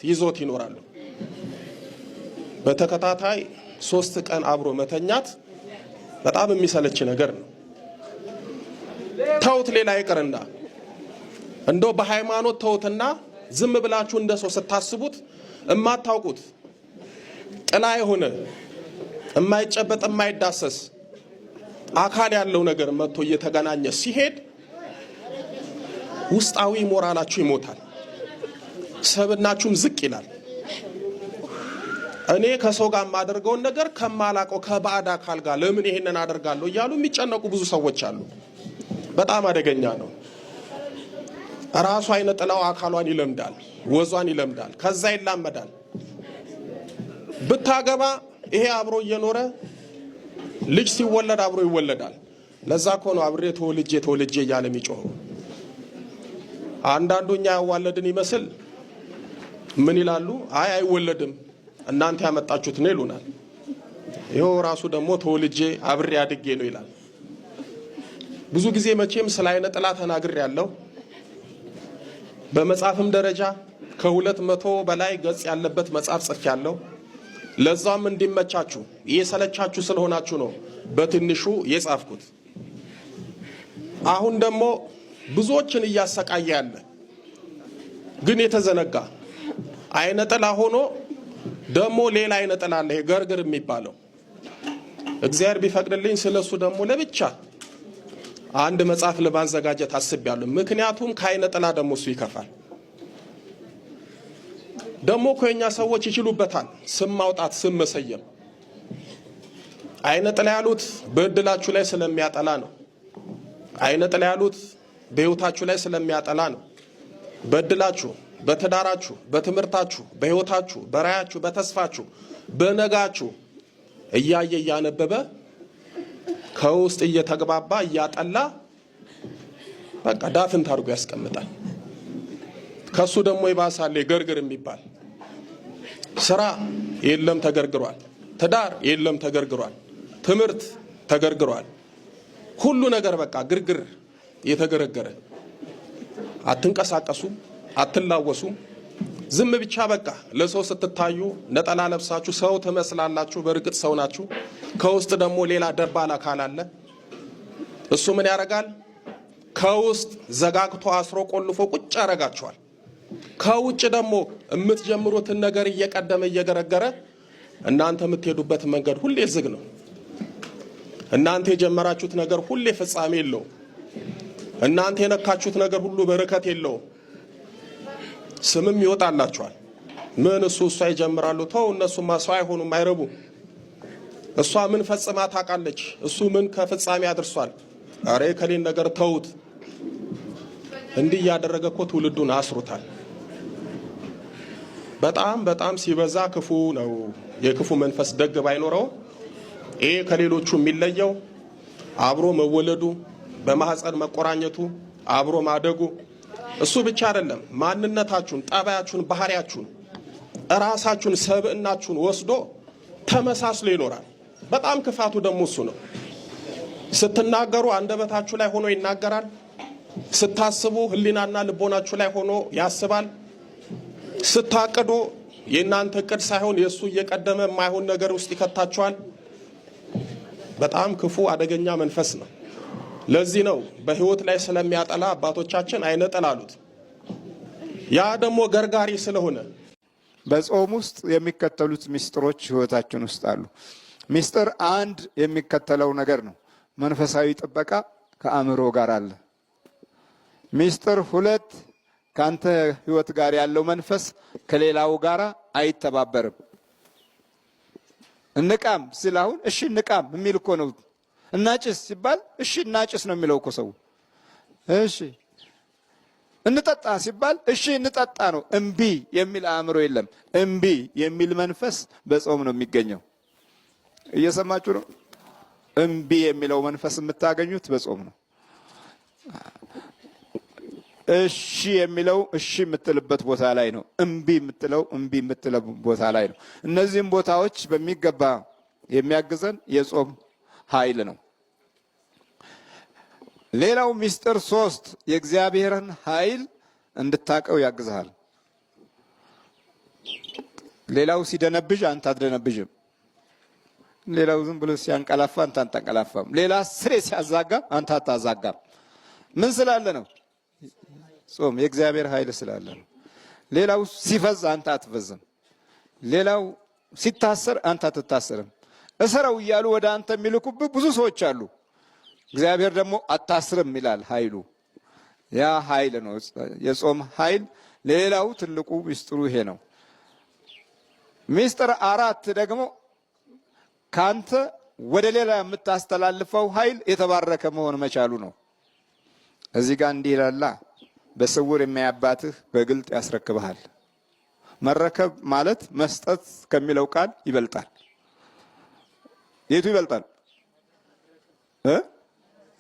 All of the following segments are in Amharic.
ይዞት ይኖራሉ። በተከታታይ 3 ቀን አብሮ መተኛት በጣም የሚሰለች ነገር ነው። ተውት ሌላ ይቅርና እንደው በሃይማኖት ተውትና ዝም ብላችሁ እንደሰው ስታስቡት እማታውቁት ጥላ የሆነ የማይጨበጥ የማይዳሰስ አካል ያለው ነገር መጥቶ እየተገናኘ ሲሄድ ውስጣዊ ሞራላችሁ ይሞታል፣ ሰብናችሁም ዝቅ ይላል። እኔ ከሰው ጋር ማደርገውን ነገር ከማላቀው ከባዕድ አካል ጋር ለምን ይሄንን አደርጋለሁ እያሉ የሚጨነቁ ብዙ ሰዎች አሉ። በጣም አደገኛ ነው። ራሱ አይነ ጥላው አካሏን ይለምዳል፣ ወዟን ይለምዳል፣ ከዛ ይላመዳል። ብታገባ ይሄ አብሮ እየኖረ ልጅ ሲወለድ አብሮ ይወለዳል። ለዛ እኮ ነው አብሬ ተወልጄ እያለ የሚጮኸው። አንዳንዱኛ ያዋለድን ይመስል ምን ይላሉ? አይ አይወለድም እናንተ ያመጣችሁት ነው ይሉናል። ይሄው ራሱ ደግሞ ተወልጄ አብሬ አድጌ ነው ይላል። ብዙ ጊዜ መቼም ስለ አይነ ጥላ ተናግሬ ያለው በመጽሐፍም ደረጃ ከ200 በላይ ገጽ ያለበት መጽሐፍ ጽፌያለሁ። ለዛም እንዲመቻችሁ እየሰለቻችሁ ስለሆናችሁ ነው በትንሹ የጻፍኩት። አሁን ደግሞ ብዙዎችን እያሰቃየ ያለ ግን የተዘነጋ አይነ ጥላ ሆኖ ደግሞ ሌላ አይነ ጥላ አለ፣ ገርግር የሚባለው። እግዚአብሔር ቢፈቅድልኝ ስለሱ ደግሞ ለብቻ አንድ መጽሐፍ ለማዘጋጀት አስቤያለሁ። ምክንያቱም ከአይነ ጥላ ደግሞ እሱ ይከፋል። ደግሞ ከኛ ሰዎች ይችሉበታል ስም ማውጣት፣ ስም መሰየም። አይነ ጥላ ያሉት በእድላችሁ ላይ ስለሚያጠላ ነው። አይነ ጥላ ያሉት በህይወታችሁ ላይ ስለሚያጠላ ነው። በእድላችሁ፣ በትዳራችሁ፣ በትምህርታችሁ፣ በህይወታችሁ፣ በራያችሁ፣ በተስፋችሁ፣ በነጋችሁ እያየ እያነበበ ከውስጥ እየተግባባ እያጠላ በቃ ዳፍንት አድርጎ ያስቀምጣል። ከሱ ደግሞ ይባሳል ገርግር የሚባል። ስራ የለም ተገርግሯል፣ ትዳር የለም ተገርግሯል፣ ትምህርት ተገርግሯል። ሁሉ ነገር በቃ ግርግር የተገረገረ። አትንቀሳቀሱ፣ አትላወሱ፣ ዝም ብቻ በቃ ለሰው ስትታዩ ነጠላ ለብሳችሁ ሰው ትመስላላችሁ፣ በርግጥ ሰው ናችሁ። ከውስጥ ደግሞ ሌላ ደባል አካል አለ። እሱ ምን ያደርጋል? ከውስጥ ዘጋግቶ አስሮ ቆልፎ ቁጭ ያደርጋችኋል። ከውጭ ደግሞ የምትጀምሩትን ነገር እየቀደመ እየገረገረ እናንተ የምትሄዱበት መንገድ ሁሌ ዝግ ነው። እናንተ የጀመራችሁት ነገር ሁሌ ፍጻሜ የለውም። እናንተ የነካችሁት ነገር ሁሉ በረከት የለውም። ስምም ይወጣላችኋል። ምን እሷ ይጀምራሉ፣ ተው እነሱማ ሰው አይሆኑም አይረቡም። እሷ ምን ፈጽማ ታውቃለች፣ እሱ ምን ከፍጻሜ አድርሷል። አሬ ከሌን ነገር ተውት። እንዲህ ያደረገ እኮ ትውልዱን አስሩታል። በጣም ሲበዛ ክፉ ነው። የክፉ መንፈስ ደግ ባይኖረው ይሄ ከሌሎቹ የሚለየው አብሮ መወለዱ፣ በማህፀን መቆራኘቱ፣ አብሮ ማደጉ። እሱ ብቻ አይደለም፣ ማንነታችሁን፣ ጠባያችሁን፣ ባህሪያችሁን፣ ራሳችሁን፣ ሰብዕናችሁን ወስዶ ተመሳስሎ ይኖራል። በጣም ክፋቱ ደግሞ እሱ ነው። ስትናገሩ አንደበታችሁ ላይ ሆኖ ይናገራል። ስታስቡ ህሊናና ልቦናችሁ ላይ ሆኖ ያስባል። ስታቅዱ የእናንተ እቅድ ሳይሆን የእሱ እየቀደመ የማይሆን ነገር ውስጥ ይከታችኋል። በጣም ክፉ አደገኛ መንፈስ ነው። ለዚህ ነው በህይወት ላይ ስለሚያጠላ አባቶቻችን አይነ ጥላ አሉት። ያ ደግሞ ገርጋሪ ስለሆነ በጾም ውስጥ የሚከተሉት ሚስጥሮች ህይወታችን ውስጥ አሉ። ሚስጥር አንድ የሚከተለው ነገር ነው። መንፈሳዊ ጥበቃ ከአእምሮ ጋር አለ። ሚስጥር ሁለት ካንተ ህይወት ጋር ያለው መንፈስ ከሌላው ጋር አይተባበርም። እንቃም ሲላሁን እሺ እንቃም የሚል እኮ ነው። እናጭስ ሲባል እሺ እናጭስ ነው የሚለው እኮ ሰው። እሺ እንጠጣ ሲባል እሺ እንጠጣ ነው። እምቢ የሚል አእምሮ የለም። እምቢ የሚል መንፈስ በጾም ነው የሚገኘው። እየሰማችሁ ነው? እምቢ የሚለው መንፈስ የምታገኙት በጾም ነው። እሺ የሚለው እሺ የምትልበት ቦታ ላይ ነው። እምቢ የምትለው እምቢ የምትለው ቦታ ላይ ነው። እነዚህም ቦታዎች በሚገባ የሚያግዘን የጾም ኃይል ነው። ሌላው ሚስጥር 3 የእግዚአብሔርን ኃይል እንድታቀው ያግዛል። ሌላው ሲደነብዥ አንተ አትደነብዥም። ሌላው ዝም ብሎ ሲያንቀላፋ አንተ አታንቀላፋም። ሌላ ስሬ ሲያዛጋ አንተ አታዛጋም። ምን ስላለ ነው? ጾም፣ የእግዚአብሔር ኃይል ስላለ ነው። ሌላው ሲፈዝ አንተ አትፈዝም። ሌላው ሲታሰር አንተ አትታሰርም። እሰረው እያሉ ወደ አንተ የሚልኩብህ ብዙ ሰዎች አሉ። እግዚአብሔር ደግሞ አታስርም ይላል ኃይሉ። ያ ኃይል ነው የጾም ኃይል። ሌላው ትልቁ ሚስጥሩ ይሄ ነው። ሚስጥር 4 ደግሞ ካንተ ወደ ሌላ የምታስተላልፈው ኃይል የተባረከ መሆን መቻሉ ነው። እዚህ ጋር እንዲህ ይላል፣ በስውር የሚያባትህ በግልጥ ያስረክብሃል። መረከብ ማለት መስጠት ከሚለው ቃል ይበልጣል። የቱ ይበልጣል?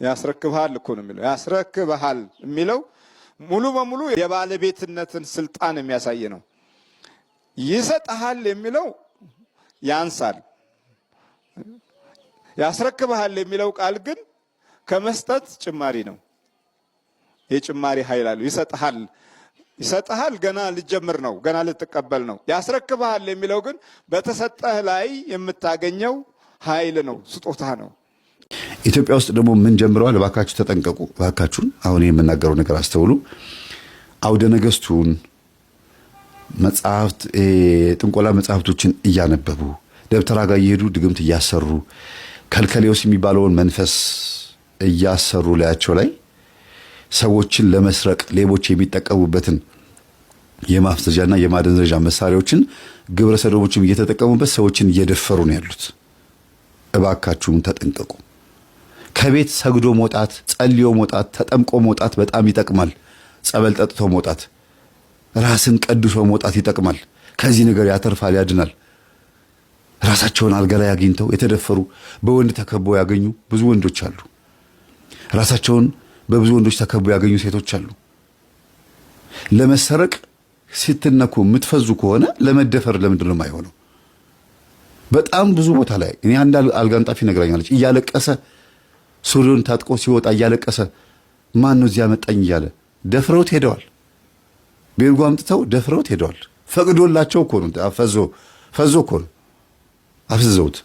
ያስረክብሃል እኮ ነው የሚለው። ያስረክብሃል የሚለው ሙሉ በሙሉ የባለቤትነትን ስልጣን የሚያሳይ ነው። ይሰጥሃል የሚለው ያንሳል። ያስረክብሃል የሚለው ቃል ግን ከመስጠት ጭማሪ ነው። የጭማሪ ኃይል አለው። ይሰጥሃል ገና ልጀምር ነው፣ ገና ልትቀበል ነው። ያስረክብሃል የሚለው ግን በተሰጠህ ላይ የምታገኘው ኃይል ነው፣ ስጦታ ነው። ኢትዮጵያ ውስጥ ደግሞ ምን ጀምረዋል? እባካችሁ ተጠንቀቁ፣ እባካችሁን። አሁን የምናገረው ነገር አስተውሉ። አውደ ነገስቱን መጽሐፍት፣ ጥንቆላ መጽሐፍቶችን እያነበቡ ደብተራ ጋር እየሄዱ ድግምት እያሰሩ ከልከሌዎስ የሚባለውን መንፈስ እያሰሩ ላያቸው ላይ ሰዎችን ለመስረቅ ሌቦች የሚጠቀሙበትን የማፍዘዣና የማደንዘዣ መሳሪያዎችን ግብረ ሰዶሞችም እየተጠቀሙበት ሰዎችን እየደፈሩ ነው ያሉት። እባካችሁን ተጠንቀቁ። ከቤት ሰግዶ መውጣት፣ ጸልዮ መውጣት፣ ተጠምቆ መውጣት በጣም ይጠቅማል። ጸበል ጠጥቶ መውጣት፣ ራስን ቀድሶ መውጣት ይጠቅማል። ከዚህ ነገር ያተርፋል፣ ያድናል። ራሳቸውን አልጋ ላይ አግኝተው የተደፈሩ በወንድ ተከበው ያገኙ ብዙ ወንዶች አሉ። ራሳቸውን በብዙ ወንዶች ተከበው ያገኙ ሴቶች አሉ። ለመሰረቅ ስትነኩ የምትፈዙ ከሆነ ለመደፈር ለምንድን ነው የማይሆነው? በጣም ብዙ ቦታ ላይ እኔ አንድ አልጋንጣፊ ነግራኛለች። እያለቀሰ ሱሪውን ታጥቆ ሲወጣ እያለቀሰ ማን ነው እዚያ መጣኝ እያለ ደፍረውት ሄደዋል። ቤርጎ አምጥተው ደፍረውት ሄደዋል። ፈቅዶላቸው እኮ ነው። ፈዞ እኮ ነው አፍዝዘውት።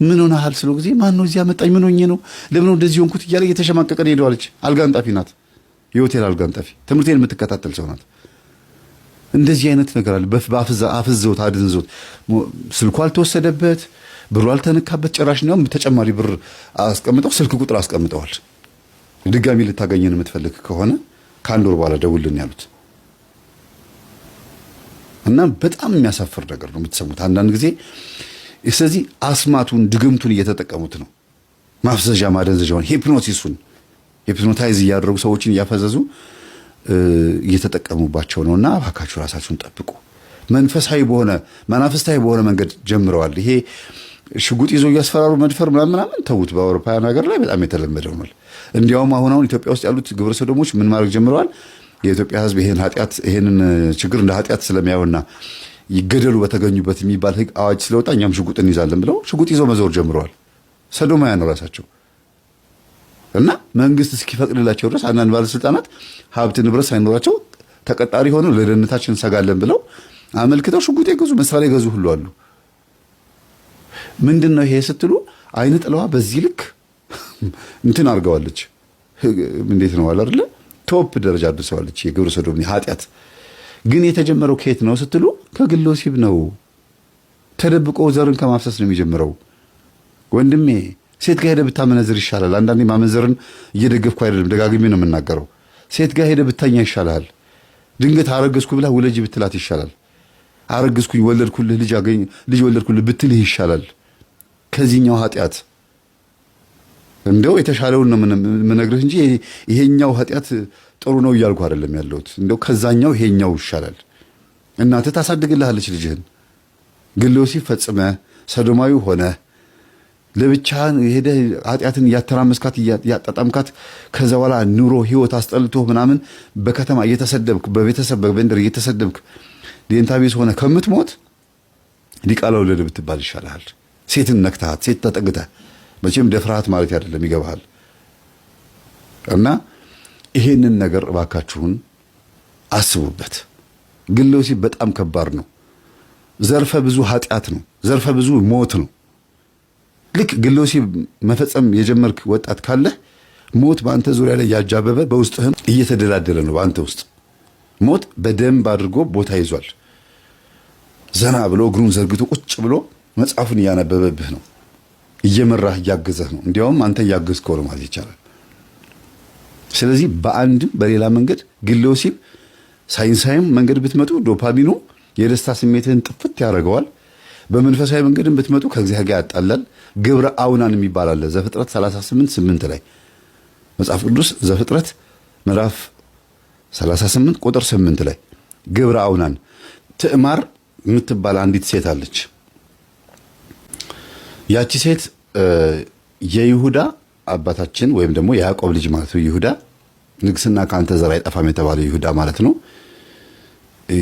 ምን ሆነሃል ስለው ጊዜ ማን ነው እዚያ መጣኝ፣ ምን ሆኜ ነው፣ ለምን ነው እንደዚህ ሆንኩት እያለ እየተሸማቀቀን ሄደዋለች። አልጋንጣፊ ናት፣ የሆቴል አልጋንጣፊ፣ ትምህርቴን የምትከታተል ሰው ናት። እንደዚህ አይነት ነገር አለ። አፍዘውት አድንዘውት፣ ስልኩ አልተወሰደበት፣ ብሩ አልተነካበት፣ ጭራሽ ነው ተጨማሪ ብር አስቀምጠው ስልክ ቁጥር አስቀምጠዋል። ድጋሚ ልታገኘን የምትፈልግ ከሆነ ከአንድ ወር በኋላ ደውልን ያሉት እና በጣም የሚያሳፍር ነገር ነው የምትሰሙት አንዳንድ ጊዜ። ስለዚህ አስማቱን ድግምቱን እየተጠቀሙት ነው። ማፍዘዣ ማደንዘዣውን፣ ሂፕኖታይዝ እያደረጉ ሰዎችን እያፈዘዙ እየተጠቀሙባቸው ነውና እባካችሁ ራሳችሁን ጠብቁ። መናፍስታዊ በሆነ መንገድ ጀምረዋል። ይሄ ሽጉጥ ይዞ እያስፈራሩ መድፈር ምናምን ተዉት። በአውሮፓውያን ሀገር ላይ በጣም የተለመደ ሆኗል። እንዲያውም አሁን ኢትዮጵያ ውስጥ ያሉት ግብረ ሰዶሞች ምን ማድረግ ጀምረዋል? የኢትዮጵያ ሕዝብ ይሄንን ችግር እንደ ኃጢአት ስለሚያዩና ይገደሉ በተገኙበት የሚባል ሕግ አዋጅ ስለወጣ እኛም ሽጉጥ እንይዛለን ብለው ሽጉጥ ይዘው መዞር ጀምረዋል። ሰዶማውያን ነው ራሳቸው። እና መንግስት እስኪፈቅድላቸው ድረስ አንዳንድ ባለስልጣናት ሀብት ንብረት ሳይኖራቸው ተቀጣሪ ሆነው ለደህንነታችን እንሰጋለን ብለው አመልክተው ሽጉጥ የገዙ መሳሪያ የገዙ ሁሉ አሉ። ምንድን ነው ይሄ ስትሉ አይነ ጥለዋ በዚህ ልክ እንትን አድርገዋለች። እንዴት ነው አይደለ? ቶፕ ደረጃ አድርሰዋለች የግብረ ሰዶም ኃጢአት። ግን የተጀመረው ከየት ነው ስትሉ ከግል ወሲብ ነው። ተደብቆ ዘርን ከማፍሰስ ነው የሚጀምረው። ወንድሜ ሴት ጋር ሄደ ብታመነዝር ይሻላል። አንዳንዴ ማመንዘርን እየደገፍኩ አይደለም፣ ደጋግሜ ነው የምናገረው። ሴት ጋር ሄደ ብታኛ ይሻላል። ድንገት አረገዝኩ ብላ ውለጂ ብትላት ይሻላል። አረገዝኩኝ ወለድኩልህ ልጅ ወለድኩልህ ብትልህ ይሻላል ከዚህኛው ኃጢአት። እንደው የተሻለውን ነው የምነግርህ እንጂ ይሄኛው ኃጢአት ጥሩ ነው እያልኩ አይደለም ያለሁት። እንደው ከዛኛው ይሄኛው ይሻላል። እናትህ ታሳድግልሃለች ልጅህን። ግለ ወሲብ ፈጽመህ ሰዶማዊ ሆነህ ለብቻህን ሄደህ ኃጢአትን እያተራመስካት እያጣጣምካት ከዛ በኋላ ኑሮ ህይወት አስጠልቶ ምናምን በከተማ እየተሰደብክ በቤተሰብ በበንደር እየተሰደብክ ዴንታ ቢስ ሆነ ከምትሞት ዲቃላ ወለደ ብትባል ይሻላል። ሴትን ነክተሃት፣ ሴት ተጠግተህ መቼም ደፍራሃት ማለት አይደለም፣ ይገባሃል። እና ይሄንን ነገር እባካችሁን አስቡበት። ግለ ወሲብ በጣም ከባድ ነው። ዘርፈ ብዙ ኃጢአት ነው፣ ዘርፈ ብዙ ሞት ነው። ልክ ግለ ወሲብ መፈጸም የጀመርክ ወጣት ካለህ ሞት በአንተ ዙሪያ ላይ ያጃበበ በውስጥህም እየተደላደለ ነው። በአንተ ውስጥ ሞት በደንብ አድርጎ ቦታ ይዟል። ዘና ብሎ እግሩን ዘርግቶ ቁጭ ብሎ መጽሐፉን እያነበበብህ ነው፣ እየመራህ እያገዘህ ነው። እንዲያውም አንተ እያገዝከው ነው ማለት ይቻላል። ስለዚህ በአንድም በሌላ መንገድ ግለ ወሲብ ሳይንሳዊም መንገድ ብትመጡ ዶፓሚኑ የደስታ ስሜትህን ጥፍት ያደርገዋል። በመንፈሳዊ መንገድም ብትመጡ ከእግዚአብሔር ጋር ያጣላል። ግብረ አውናን የሚባል አለ። ዘፍጥረት 38:8 ላይ መጽሐፍ ቅዱስ ዘፍጥረት ምዕራፍ 38 ቁጥር 8 ላይ ግብረ አውናን ትዕማር የምትባል አንዲት ሴት አለች። ያቺ ሴት የይሁዳ አባታችን ወይም ደግሞ የያዕቆብ ልጅ ማለት ነው። ይሁዳ ንግስና ከአንተ ዘር አይጠፋም የተባለው ይሁዳ ማለት ነው።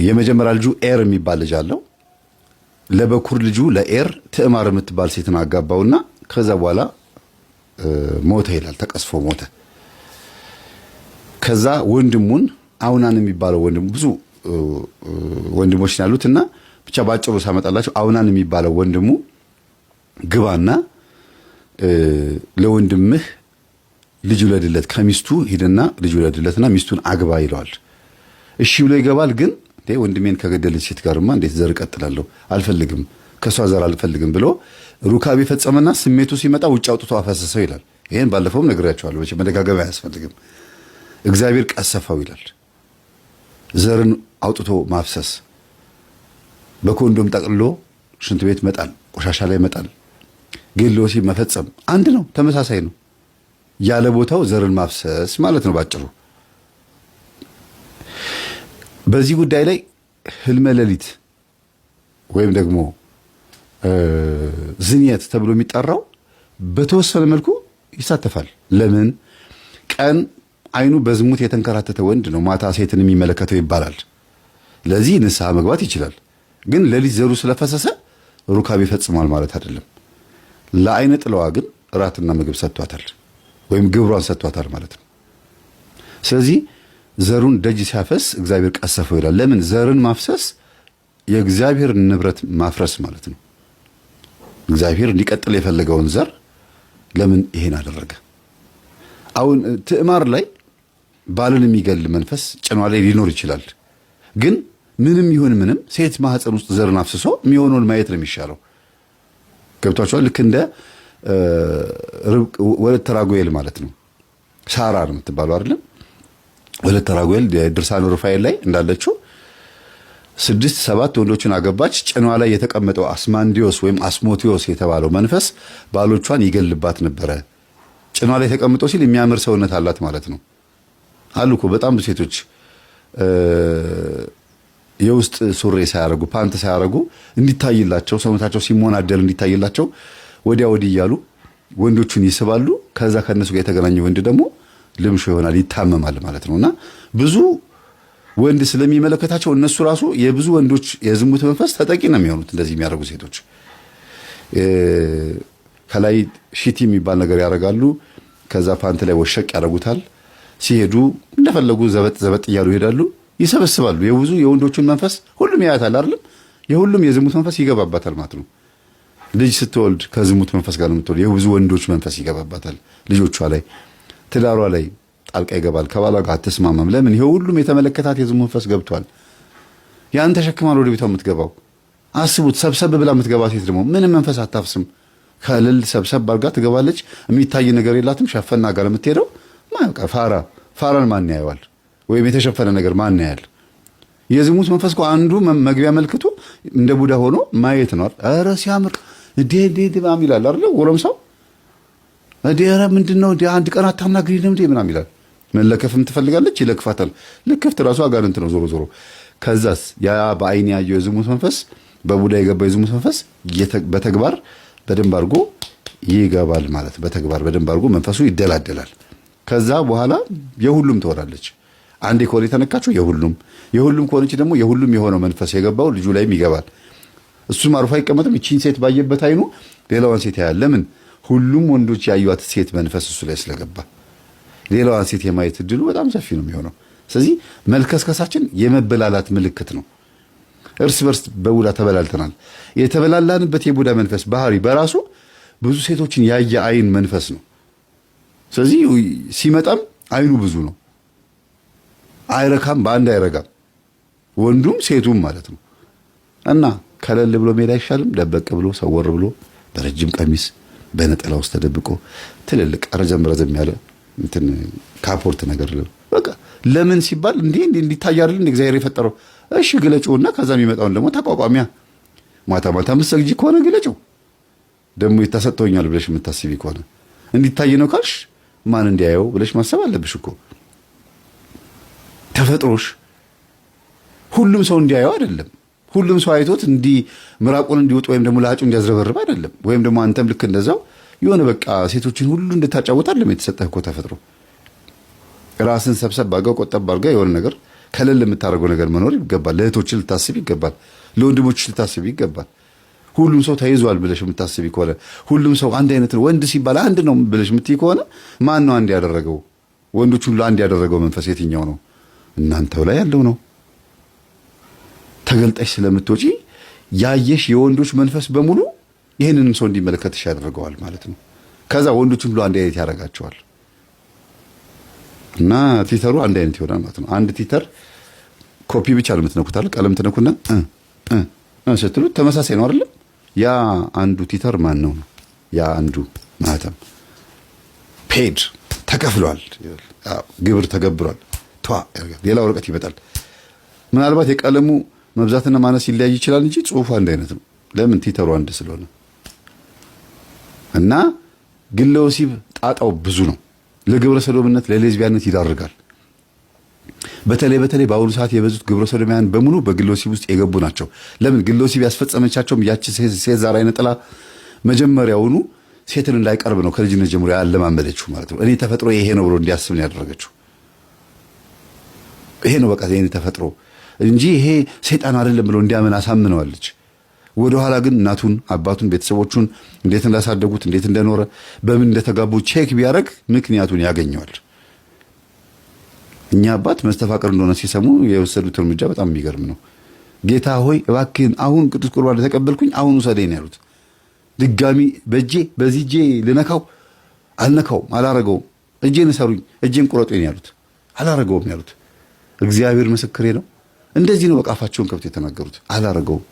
የመጀመሪያ ልጁ ኤር የሚባል ልጅ አለው። ለበኩር ልጁ ለኤር ትዕማር የምትባል ሴትን አጋባውና ከዛ በኋላ ሞተ ይላል። ተቀስፎ ሞተ። ከዛ ወንድሙን አውናን የሚባለው ወንድሙ ብዙ ወንድሞች ያሉት እና ብቻ ባጭሩ ሳመጣላችሁ አውናን የሚባለው ወንድሙ ግባና ለወንድምህ ልጅ ውለድለት፣ ከሚስቱ ሂድና ልጅ ውለድለትና ሚስቱን አግባ ይለዋል። እሺ ብሎ ይገባል። ግን ወንድሜን ከገደለች ሴት ጋርማ እንዴት ዘር እቀጥላለሁ? አልፈልግም፣ ከሷ ዘር አልፈልግም ብሎ ሩካቤ ፈጸመና ስሜቱ ሲመጣ ውጭ አውጥቶ አፈሰሰው ይላል። ይሄን ባለፈውም ነግሬያቸዋለሁ። መደጋገም አያስፈልግም። እግዚአብሔር ቀሰፈው ይላል። ዘርን አውጥቶ ማፍሰስ፣ በኮንዶም ጠቅልሎ ሽንት ቤት መጣል፣ ቆሻሻ ላይ መጣል፣ ግለ ወሲብ መፈጸም አንድ ነው፣ ተመሳሳይ ነው። ያለ ቦታው ዘርን ማፍሰስ ማለት ነው ባጭሩ። በዚህ ጉዳይ ላይ ህልመ ሌሊት ወይም ደግሞ ዝንየት ተብሎ የሚጠራው በተወሰነ መልኩ ይሳተፋል። ለምን? ቀን አይኑ በዝሙት የተንከራተተ ወንድ ነው ማታ ሴትን የሚመለከተው ይባላል። ለዚህ ንስሐ መግባት ይችላል። ግን ሌሊት ዘሩ ስለፈሰሰ ሩካቤ ይፈጽማል ማለት አይደለም። ለአይነ ጥለዋ ግን እራትና ምግብ ሰጥቷታል ወይም ግብሯን ሰጥቷታል ማለት ነው። ስለዚህ ዘሩን ደጅ ሲያፈስ እግዚአብሔር ቀሰፈው ይላል። ለምን? ዘርን ማፍሰስ የእግዚአብሔር ንብረት ማፍረስ ማለት ነው። እግዚአብሔር እንዲቀጥል የፈለገውን ዘር ለምን ይሄን አደረገ? አሁን ትዕማር ላይ ባልን የሚገል መንፈስ ጭኗ ላይ ሊኖር ይችላል። ግን ምንም ይሁን ምንም ሴት ማህፀን ውስጥ ዘርን አፍስሶ የሚሆነውን ማየት ነው የሚሻለው። ገብቷቸዋል። ልክ እንደ ወለተ ራጉኤል ማለት ነው። ሳራ ነው የምትባለው አይደለም? ወለተ ራጉኤል ድርሳነ ሩፋኤል ላይ እንዳለችው 6-7 ወንዶችን አገባች። ጭኗ ላይ የተቀመጠው አስማንዲዮስ ወይም አስሞቲዮስ የተባለው መንፈስ ባሎቿን ይገልባት ነበረ። ጭኗ ላይ ተቀምጦ ሲል የሚያምር ሰውነት አላት ማለት ነው። አሉ እኮ በጣም ብዙ ሴቶች የውስጥ ሱሪ ሳያረጉ ፓንት ሳያረጉ እንዲታይላቸው ሰውነታቸው ሲሞናደል እንዲታይላቸው ወዲያ ወዲህ እያሉ ወንዶቹን ይስባሉ። ከዛ ከነሱ ጋር የተገናኘ ወንድ ደግሞ ልምሾ ይሆናል፣ ይታመማል ማለት ነውና ብዙ ወንድ ስለሚመለከታቸው እነሱ ራሱ የብዙ ወንዶች የዝሙት መንፈስ ተጠቂ ነው የሚሆኑት። እንደዚህ የሚያደርጉ ሴቶች ከላይ ሺቲ የሚባል ነገር ያደርጋሉ። ከዛ ፓንት ላይ ወሸቅ ያደርጉታል። ሲሄዱ እንደፈለጉ ዘበጥ እያሉ ይሄዳሉ፣ ይሰበስባሉ። የብዙ የወንዶቹን መንፈስ ሁሉም ያያታል አይደለም? የሁሉም የዝሙት መንፈስ ይገባባታል ማለት ነው። ልጅ ስትወልድ ከዝሙት መንፈስ ጋር ነው የምትወልድ። የብዙ ወንዶች መንፈስ ይገባባታል። ልጆቿ ላይ፣ ትዳሯ ላይ ጣልቃ ይገባል። ከባሏ ጋር አትስማማም። ለምን? ይሄ ሁሉም የተመለከታት የዝሙት መንፈስ ገብቷል። ያን ተሸክማ ወደ ቤቷ የምትገባው አስቡት። ሰብሰብ ብላ የምትገባ ሴት ደግሞ ምንም መንፈስ አታፍስም። ከልል ሰብሰብ አድርጋ ትገባለች። የሚታይ ነገር የላትም። ሸፈና ጋር የምትሄደው ፋራን ማን ያየዋል? ወይም የተሸፈነ ነገር ማን ያያል? የዝሙት መንፈስ እኮ አንዱ መግቢያ መልክቱ እንደ ቡዳ ሆኖ ማየት ነው። ኧረ ሲያምር እንዴ ማም ይላል አይደል? ጎረምሳው ኧረ ምንድነው አንድ ቀን አታናግሪንም እንዴ ምናምን ይላል። መለከፍም ትፈልጋለች፣ ይለክፋታል። ልክፍት ራሱ አጋንንት ነው ዞሮ ዞሮ። ከዛስ ያ በአይን ያየው የዝሙት መንፈስ፣ በቡዳ የገባው የዝሙት መንፈስ በተግባር በደንብ አድርጎ ይገባል ማለት። በተግባር በደንብ አድርጎ መንፈሱ ይደላደላል። ከዛ በኋላ የሁሉም ትሆናለች። አንዴ ከሆነ የተነካችው የሁሉም ከሆነች ደግሞ የሁሉም የሆነው መንፈስ የገባው ልጁ ላይም ይገባል። እሱም አርፎ አይቀመጥም። እቺን ሴት ባየበት አይኑ ሌላዋን ሴት ያያል። ለምን? ሁሉም ወንዶች ያዩት ሴት መንፈስ እሱ ላይ ስለገባ ሌላዋን ሴት የማየት እድሉ በጣም ሰፊ ነው የሚሆነው። ስለዚህ መልከስከሳችን የመበላላት ምልክት ነው። እርስ በርስ በቡዳ ተበላልተናል። የተበላላንበት የቡዳ መንፈስ ባህሪ በራሱ ብዙ ሴቶችን ያየ አይን መንፈስ ነው። ስለዚህ ሲመጣም አይኑ ብዙ ነው። አይረካም፣ በአንድ አይረጋም፣ ወንዱም ሴቱም ማለት ነው። እና ከለል ብሎ መሄድ አይሻልም? ደበቅ ብሎ ሰወር ብሎ በረጅም ቀሚስ በነጠላ ውስጥ ተደብቆ ትልልቅ ረዘም ያለ እንትን ካፖርት ነገር በቃ ለምን ሲባል እንዲታይ አይደል እግዚአብሔር የፈጠረው። እሺ ግለጪውና ከዛ የሚመጣውን ደግሞ ተቋቋሚያ ማታ ምትሰግጂ ከሆነ ግለጪው። ደግሞ ይታሰጠውኛል ብለሽ የምታስቢ ከሆነ እንዲታይ ነው ካልሽ ማን እንዲያየው ብለሽ ማሰብ አለብሽ እኮ። ተፈጥሮሽ ሁሉም ሰው እንዲያየው አይደለም። ሁሉም ሰው አይቶት ምራቁን እንዲወጥ ወይም ደግሞ ለአጩ እንዲያዝረበርብ አይደለም። ወይም ደግሞ አንተም ልክ እንደዛው የሆነ በቃ ሴቶችን ሁሉ እንድታጫወት አይደለም የተሰጠህ እኮ ተፈጥሮ። ራስን ሰብሰብ አድርገው ቆጠብ አድርገው የሆነ ነገር ከለል የምታደርገው ነገር መኖር ይገባል። ለእህቶች ልታስብ ይገባል። ለወንድሞች ልታስብ ይገባል። ሁሉም ሰው ተይዟል ብለሽ የምታስቢ ከሆነ ሁሉም ሰው አንድ አይነት ነው፣ ወንድ ሲባል አንድ ነው ብለሽ የምትይ ከሆነ ማን ነው አንድ ያደረገው? ወንዶች ሁሉ አንድ ያደረገው መንፈስ የትኛው ነው? እናንተው ላይ ያለው ነው። ተገልጠሽ ስለምትወጪ ያየሽ የወንዶች መንፈስ በሙሉ ይህንንም ሰው እንዲመለከትሽ ያደርገዋል ማለት ነው። ከዛ ወንዶችን ሁሉ አንድ አይነት ያደርጋቸዋል እና ቲተሩ አንድ አይነት ይሆናል ማለት ነው። አንድ ቲተር ኮፒ ብቻ ነው የምትነኩት አይደል? ቀለም ትነኩና ስትሉ ተመሳሳይ ነው አይደል? ያ አንዱ ቲተር ማን ነው? ያ አንዱ ማህተም ፔድ ተከፍሏል፣ ግብር ተገብሯል። ሌላ ወረቀት ይመጣል። ምናልባት የቀለሙ መብዛትና ማነስ ሊለያይ ይችላል እንጂ ጽሁፉ አንድ አይነት ነው። ለምን? ቲተሩ አንድ ስለሆነ። እና ግለ ወሲብ ጣጣው ብዙ ነው። ለግብረ ሰዶምነት ለሌዝቢያነት ይዳርጋል። በተለይ በአሁኑ ሰዓት የበዙት ግብረ ሰዶማውያን በሙሉ በግለ ወሲብ ውስጥ የገቡ ናቸው። ለምን? ግለ ወሲብ ያስፈጸመቻቸውም ያቺ ሴት ዛር አይነ ጥላ መጀመሪያውኑ ሴትን እንዳይቀርብ ነው ከልጅነት ጀምሮ ያለማመደችው ማለት ነው። እኔ ተፈጥሮ ይሄ ነው ብሎ እንዲያስብ ነው ያደረገችው። ይሄ ነው በቃ የኔ ተፈጥሮ እንጂ ይሄ ሰይጣን አይደለም ብሎ እንዲያምን አሳምነዋለች። ወደኋላ ግን እናቱን፣ አባቱን፣ ቤተሰቦቹን እንዴት እንዳሳደጉት እንዴት እንደኖረ በምን እንደተጋቡ ቼክ ቢያደርግ ምክንያቱን ያገኘዋል። እኛ አባት መስተፋቅር እንደሆነ ሲሰሙ የወሰዱት እርምጃ በጣም የሚገርም ነው። ጌታ ሆይ እባክህን አሁን ቅዱስ ቁርባን ተቀበልኩኝ አሁን ውሰደኝ ያሉት። ድጋሚ በዚህ እጄ ልነካው አልነካውም፣ አላረገውም። እጄን እሰሩኝ፣ እጄን ቁረጡኝ ያሉት። አላረገውም ያሉት። እግዚአብሔር ምስክሬ ነው። እንደዚህ ነው በቃፋቸውን ከብት የተናገሩት። አላረገውም።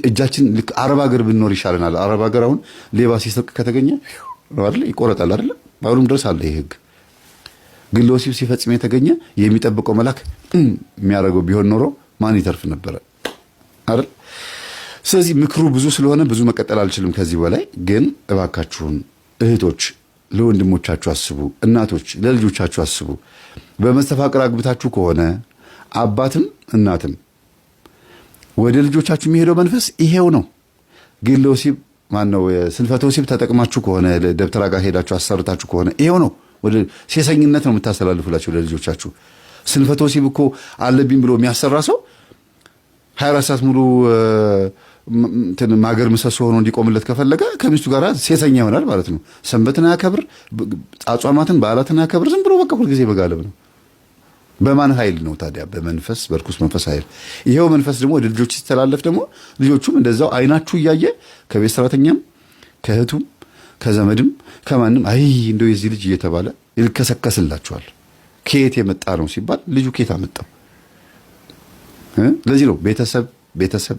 እጃችን ልክ አረብ ሀገር ብንኖር ይሻለናል። አረብ ሀገር አሁን ሌባ ሲሰርቅ ከተገኘ አይደል ይቆረጣል አይደል? አሁንም ድረስ አለ ይሄ ህግ። ግለ ወሲብ ሲፈጽም የተገኘ የሚጠብቀው መልአክ የሚያደርገው ቢሆን ኖሮ ማን ይተርፍ ነበረ አይደል? ስለዚህ ምክሩ ብዙ ስለሆነ ብዙ መቀጠል አልችልም ከዚህ በላይ። ግን እባካችሁን እህቶች ለወንድሞቻችሁ አስቡ፣ እናቶች ለልጆቻችሁ አስቡ። በመስተፋቅር አግብታችሁ ከሆነ አባትም እናትም ወደ ልጆቻችሁ የሚሄደው መንፈስ ይሄው ነው። ግለ ወሲብ ማነው ስንፈተ ወሲብ ተጠቅማችሁ ከሆነ ደብተራ ጋር ሄዳችሁ አሰርታችሁ ከሆነ ይሄው ነው። ወደ ሴሰኝነት ነው የምታስተላልፉላችሁ ለልጆቻችሁ። ስንፈተ ወሲብ እኮ አለብኝ ብሎ የሚያሰራ ሰው 24 ሰዓት ሙሉ ማገር ምሰሶ ሆኖ እንዲቆምለት ከፈለገ ከሚስቱ ጋር ሴሰኛ ይሆናል ማለት ነው። ሰንበትን አያከብር፣ አጽዋማትን በዓላትን አያከብር። ዝም ብሎ በቃ ሁልጊዜ በጋለብ ነው። በማን ኃይል ነው ታዲያ? በመንፈስ በርኩስ መንፈስ ኃይል። ይሄው መንፈስ ደግሞ ወደ ልጆች ሲተላለፍ ደግሞ ልጆቹም እንደዛው አይናችሁ እያየ ከቤት ሰራተኛም ከእህቱም ከዘመድም ከማንም አይ እንደው የዚህ ልጅ እየተባለ ይልከሰከስላችኋል። ከየት የመጣ ነው ሲባል ልጁ ከየት አመጣው? ለዚህ ነው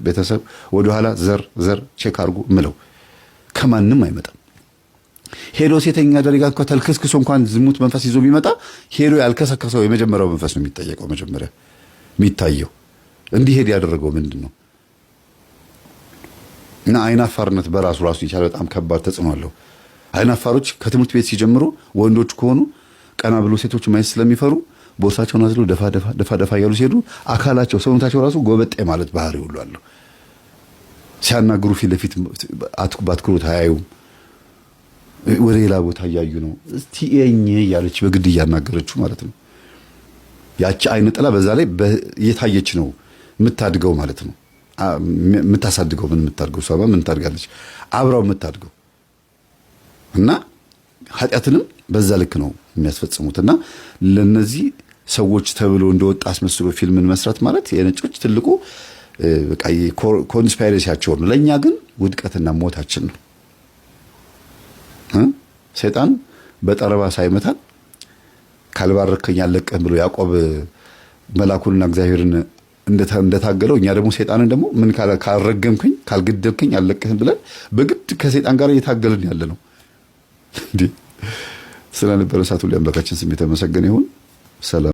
ቤተሰብ ወደኋላ ዘር ቼክ አድርጉ ምለው። ከማንም አይመጣም። ሄዶ ሴተኛ ደረጋ እንኳን ተልከስክሶ እንኳን ዝሙት መንፈስ ይዞ ቢመጣ ሄዶ ያልከሰከሰው የመጀመሪያው መንፈስ ነው የሚጠየቀው። መጀመሪያ የሚታየው እንዲሄድ ያደረገው ምንድን ነው? እና አይናፋርነት በራሱ የቻለ በጣም ከባድ ተጽዕኖ አለው። አይናፋሮች ከትምህርት ቤት ሲጀምሩ ወንዶች ከሆኑ ቀና ብሎ ሴቶች ማየት ስለሚፈሩ ቦርሳቸውን አዝለው ደፋ እያሉ ሲሄዱ አካላቸው ሰውነታቸው ራሱ ጎበጤ ማለት ባህሪ ሁሉ አለው። ሲያናግሩ ፊት ለፊት ባትክሩት አያዩም። ወደ ሌላ ቦታ እያዩ ነው። እስቲ እኝ ያለች በግድ እያናገረችው ማለት ነው። ያቺ አይነ ጥላ በዛ ላይ እየታየች ነው የምታድገው ማለት ነው። የምታሳድገው የምታድገው እሷ ምን ታድጋለች? አብራው የምታድገው እና ኃጢአትንም በዛ ልክ ነው የሚያስፈጽሙትና ለነዚህ ሰዎች ተብሎ እንደወጣ አስመስሎ ፊልምን መስራት ማለት የነጮች ትልቁ በቃ ኮንስፓይሬሲያቸው ነው። ለኛ ግን ውድቀትና ሞታችን ነው። ሰይጣን በጠረባ ሳይመታን ካልባረከኝ አለቀህም ብሎ ያዕቆብ መላኩንና እግዚአብሔርን እንደታገለው እኛ ደግሞ ሰይጣንን ደግሞ ምን ካልረገምከኝ ካልገደልከኝ አለቀህም ብለን በግድ ከሰይጣን ጋር እየታገልን ያለ ነው። እንዴ ስለነበረ ሰዓቱ ላይ አምላካችን ስም የተመሰገነ ይሁን። ሰላም